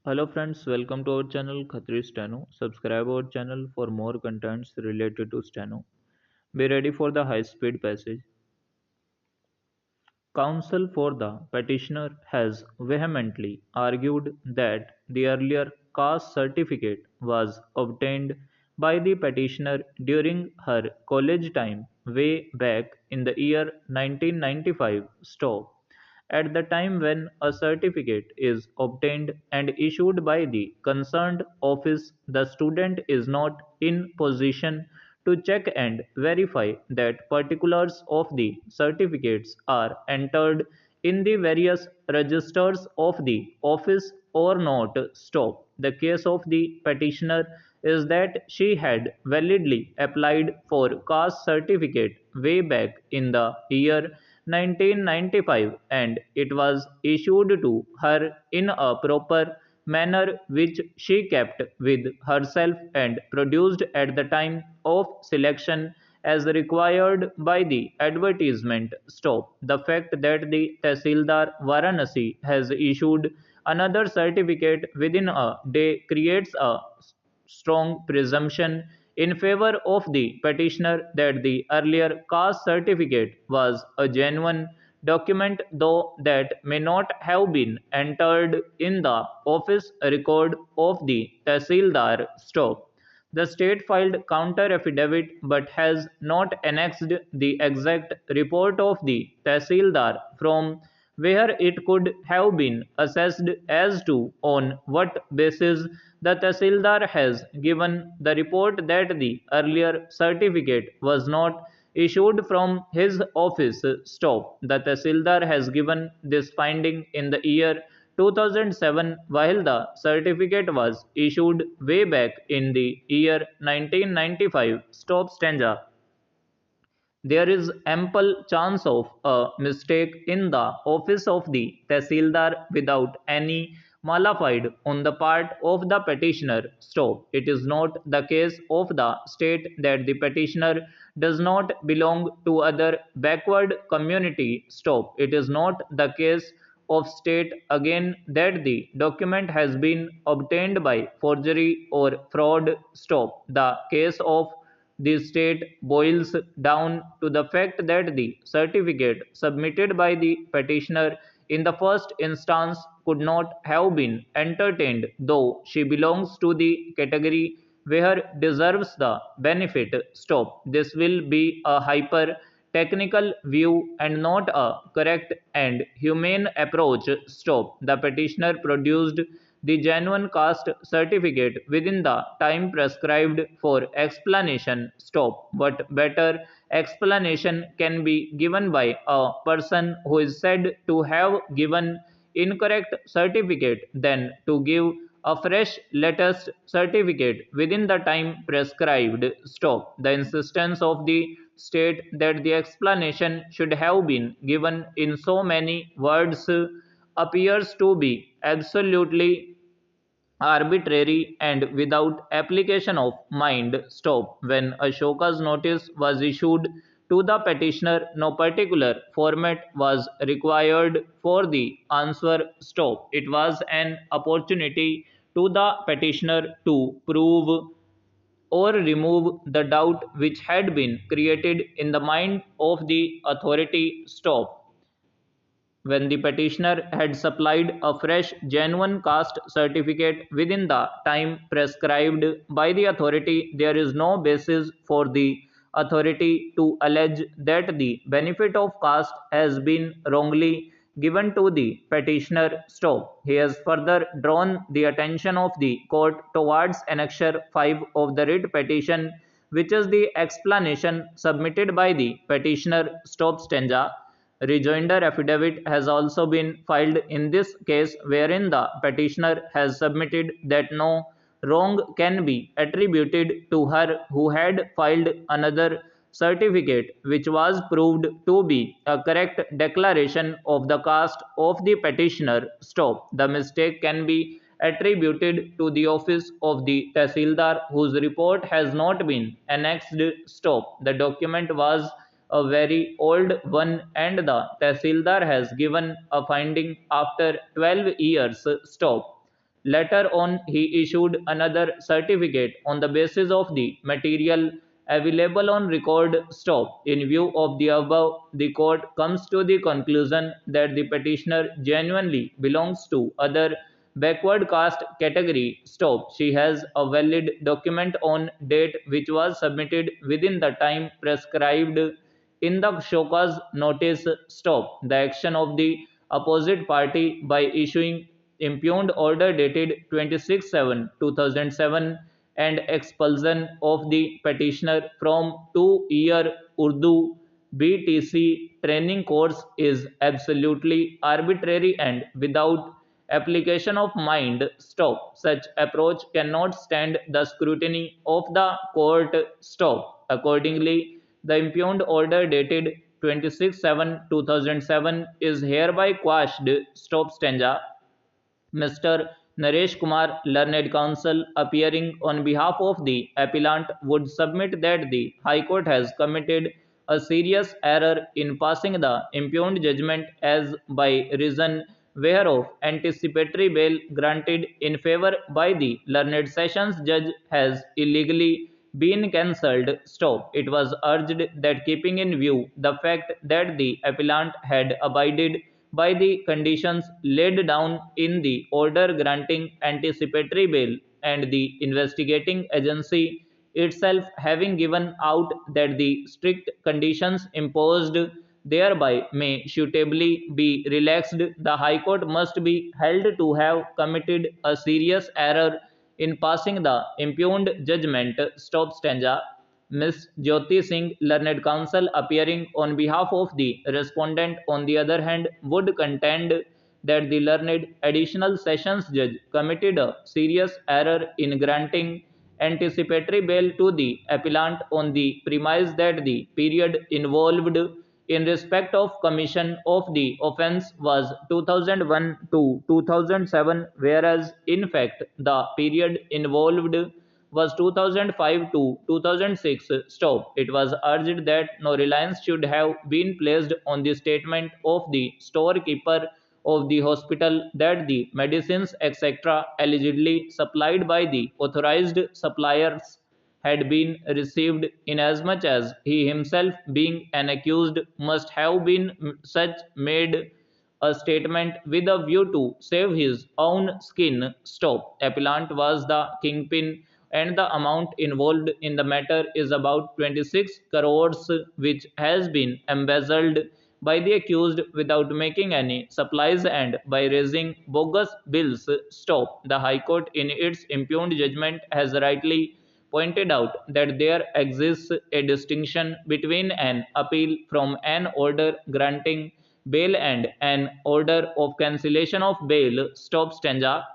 Hello friends, welcome to our channel Khatri Steno. Subscribe our channel for more contents related to Steno. Be ready for the high speed passage. Counsel for the petitioner has vehemently argued that the earlier caste certificate was obtained by the petitioner during her college time way back in the year 1995. Stop. At the time when a certificate is obtained and issued by the concerned office, the student is not in position to check and verify that particulars of the certificates are entered in the various registers of the office or not. Stop. The case of the petitioner is that she had validly applied for caste certificate way back in the year 1995 and it was issued to her in a proper manner which she kept with herself and produced at the time of selection as required by the advertisement. Stop. The fact that the Tehsildar Varanasi has issued another certificate within a day creates a strong presumption in favor of the petitioner that the earlier caste certificate was a genuine document, though that may not have been entered in the office record of the Tehsildar. Stop. The state filed counter affidavit but has not annexed the exact report of the Tehsildar from where it could have been assessed as to on what basis the Tehsildar has given the report that the earlier certificate was not issued from his office. Stop. The Tehsildar has given this finding in the year 2007 while the certificate was issued way back in the year 1995. Stop stanza. There is ample chance of a mistake in the office of the Tehsildar without any malafide on the part of the petitioner. Stop. It is not the case of the state that the petitioner does not belong to other backward community. Stop. It is not the case of state again that the document has been obtained by forgery or fraud. Stop. The case of the state boils down to the fact that the certificate submitted by the petitioner in the first instance could not have been entertained, though she belongs to the category where deserves the benefit. Stop. This will be a hyper technical view and not a correct and humane approach. Stop. The petitioner produced the genuine caste certificate within the time prescribed for explanation. Stop. What better explanation can be given by a person who is said to have given incorrect certificate than to give a fresh latest certificate within the time prescribed? Stop. The insistence of the state that the explanation should have been given in so many words appears to be absolutely arbitrary and without application of mind. Stop. When Ashoka's notice was issued to the petitioner, no particular format was required for the answer. Stop. It was an opportunity to the petitioner to prove or remove the doubt which had been created in the mind of the authority. Stop. When the petitioner had supplied a fresh genuine caste certificate within the time prescribed by the authority, there is no basis for the authority to allege that the benefit of caste has been wrongly given to the petitioner. Stop. He has further drawn the attention of the court towards Annexure 5 of the writ petition, which is the explanation submitted by the petitioner. Stop stanza. Rejoinder affidavit has also been filed in this case wherein the petitioner has submitted that no wrong can be attributed to her who had filed another certificate which was proved to be a correct declaration of the caste of the petitioner. Stop. The mistake can be attributed to the office of the Tehsildar whose report has not been annexed. Stop. The document was a very old one and the Tehsildar has given a finding after 12 years. Stop. Later on, he issued another certificate on the basis of the material available on record. Stop. In view of the above, the court comes to the conclusion that the petitioner genuinely belongs to other backward caste category. Stop. She has a valid document on date which was submitted within the time prescribed in the show cause notice. Stop. The action of the opposite party by issuing impugned order dated 26/7/2007 and expulsion of the petitioner from 2-year Urdu BTC training course is absolutely arbitrary and without application of mind. Stop. Such approach cannot stand the scrutiny of the court. Stop. Accordingly, the impugned order dated 26/7/2007 is hereby quashed. Stop stanza. Mr. Naresh Kumar, learned counsel, appearing on behalf of the appellant, would submit that the High Court has committed a serious error in passing the impugned judgment, as by reason whereof anticipatory bail granted in favour by the learned sessions judge has illegally been cancelled. Stop. It was urged that, keeping in view the fact that the appellant had abided by the conditions laid down in the order granting anticipatory bail, and the investigating agency itself having given out that the strict conditions imposed thereby may suitably be relaxed, the High Court must be held to have committed a serious error in passing the impugned judgment. Stop stanza. Ms. Jyoti Singh, learned counsel, appearing on behalf of the respondent, on the other hand, would contend that the learned additional sessions judge committed a serious error in granting anticipatory bail to the appellant on the premise that the period involved in respect of commission of the offence was 2001 to 2007, whereas in fact the period involved was 2005 to 2006. Stop. It was urged that no reliance should have been placed on the statement of the storekeeper of the hospital that the medicines etc. allegedly supplied by the authorized suppliers had been received, inasmuch as he himself, being an accused, must have been such made a statement with a view to save his own skin. Stop. Appellant was the kingpin, and the amount involved in the matter is about 26 crores, which has been embezzled by the accused without making any supplies and by raising bogus bills. Stop. The High Court, in its impugned judgment, has rightly pointed out that there exists a distinction between an appeal from an order granting bail and an order of cancellation of bail. Stop stanza.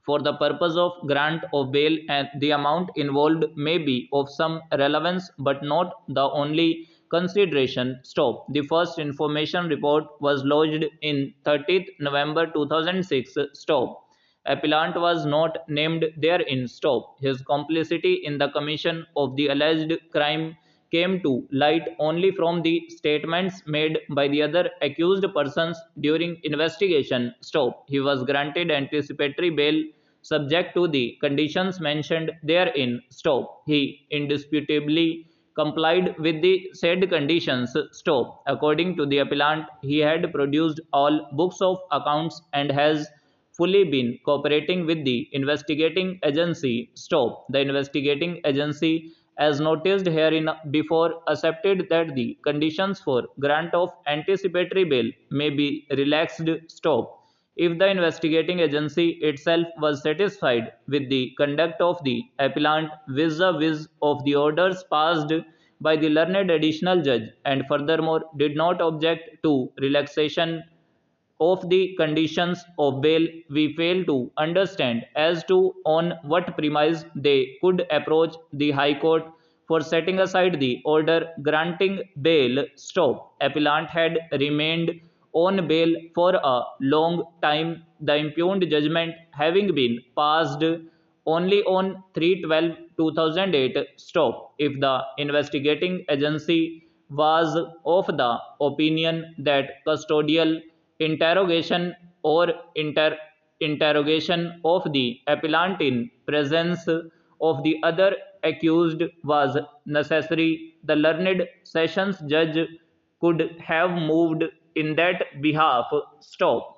For the purpose of grant of bail, and the amount involved may be of some relevance but not the only consideration. Stop. The first information report was lodged in 30th November 2006. Stop. Appellant was not named therein. Stop. His complicity in the commission of the alleged crime came to light only from the statements made by the other accused persons during investigation. Stop. He was granted anticipatory bail subject to the conditions mentioned therein. Stop. He indisputably complied with the said conditions. Stop. According to the appellant, he had produced all books of accounts and has fully been cooperating with the investigating agency. Stop. The investigating agency, as noticed herein before, accepted that the conditions for grant of anticipatory bail may be relaxed. Stop. If the investigating agency itself was satisfied with the conduct of the appellant vis-a-vis of the orders passed by the learned additional judge, and furthermore did not object to relaxation of the conditions of bail, we fail to understand as to on what premise they could approach the High Court for setting aside the order granting bail. Stop. Appellant had remained on bail for a long time, the impugned judgment having been passed only on 3/12/2008. Stop. If the investigating agency was of the opinion that custodial interrogation or interrogation of the appellant in presence of the other accused was necessary, the learned Sessions Judge could have moved in that behalf. Stop.